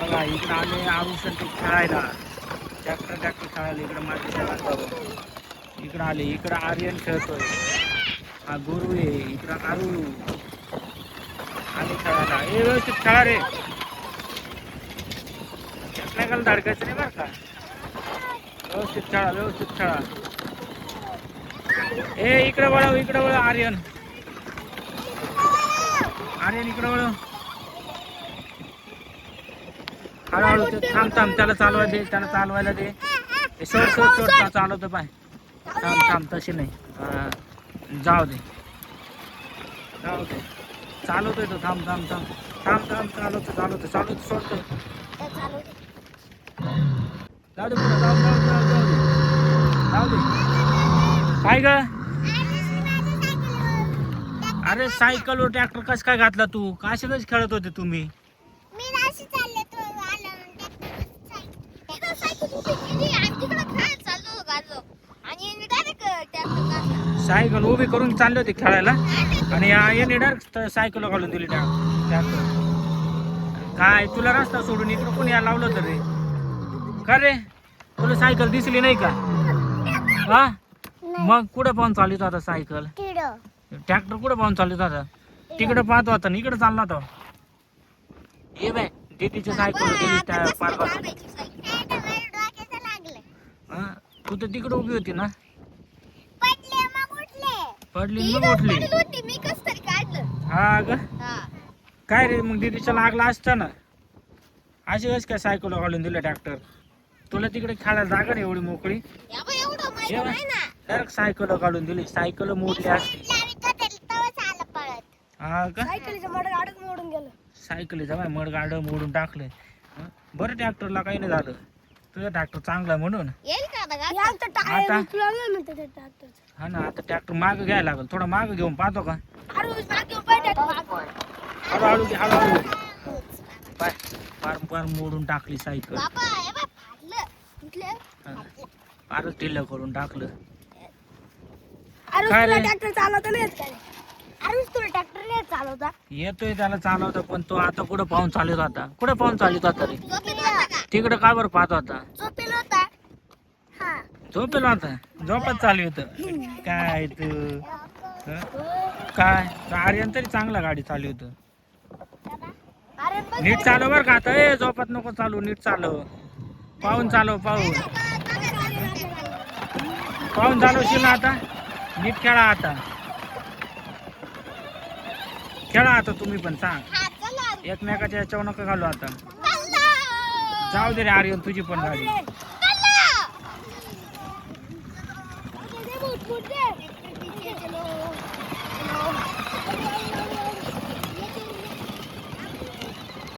बघा इकडं आले आरुषण ते खेळायला, ट्रॅक्टर खेळायला इकडं माझ्या शेतात. इकडं आले, इकडं आर्यन खेळतोय, हा गुरु आहे, इकडं आरू आले खेळायला. हे व्यवस्थित खेळा रे, एकमेकाला धडकायचं नाही बरं का, व्यवस्थित खेळा, व्यवस्थित खेळा. ए इकडे वळ आर्यन, आर्यन इकडे वळ. हळूहळू थांब त्याला चालवायला दे, सोड चालवतो पाय. थांब तशी नाही, जाऊ दे चालवतोय तो. थांब चालवतो सोडतो. जाऊ दे काय ग. अरे सायकलवर ट्रॅक्टर कसं काय घातला तू? कशालाच खेळत होते तुम्ही? सायकल उभी करून चालले होते खेळायला आणि याने डायरेक्ट सायकल घालून दिली ट्रॅक्टर. काय तुला रस्ता सोडून इकडं कोणी यायला लावलं तर रे? का रे तुला सायकल दिसली नाही का? हा मग कुठं पाहून चालू आता सायकल? ट्रॅक्टर कुठं पाहून चालू आता? तिकडं पाहतो आता, इकडे चालला तो. ये बाय दीदीची सायकल गेली त्या पार्कात. तू तर तिकडे उभी होती ना? पडली मग उठली. हा ग काय रे मग दीदीच्या लागला असता ना. अशी कस काय सायकल घालून दिलं ट्रॅक्टर? तुला तिकडे खेळायला जागा नाही एवढी मोकळी, डायरेक्ट सायकल काढून दिली. सायकल मोडली असती. हा का सायकलीचं बाय मडगाड मोडून टाकलंय. बरं ट्रॅक्टरला काही नाही झालं, तुझा ट्रॅक्टर चांगला म्हणून. आता हा ना, आता ट्रॅक्टर माग घ्यायला लागल. थोडा माग घेऊन पाहतो का? हळूहळू घे, हळूहळू. फार मोडून टाकली सायकल, फारच ढिल्ल करून टाकलं. काय रे ट्रॅक्टर चालवता नाही येत काय? तुला ट्रॅक्टर नाही चालवता येतोय त्याला चालवता, पण तो आता कुठं पाहून चालत होता? कुठं पाहून चालत होता रे? तिकडं का बरं पाहत होता? झोपेला होता, झोपत चालू होत काय तू? काय आर्यन तरी चांगला गाडी चालू होत. नीट चालव बर का आता. ए झोपत नको चालू, नीट चालव. पाहून चालव, पाहून चालवशील ना आता. नीट खेळा आता, खेळा आता तुम्ही पण. सांग एकमेकाच्या याच्यावर नका घालू आता. जाऊ दे रे आर्यन, तुझी पण गाडी.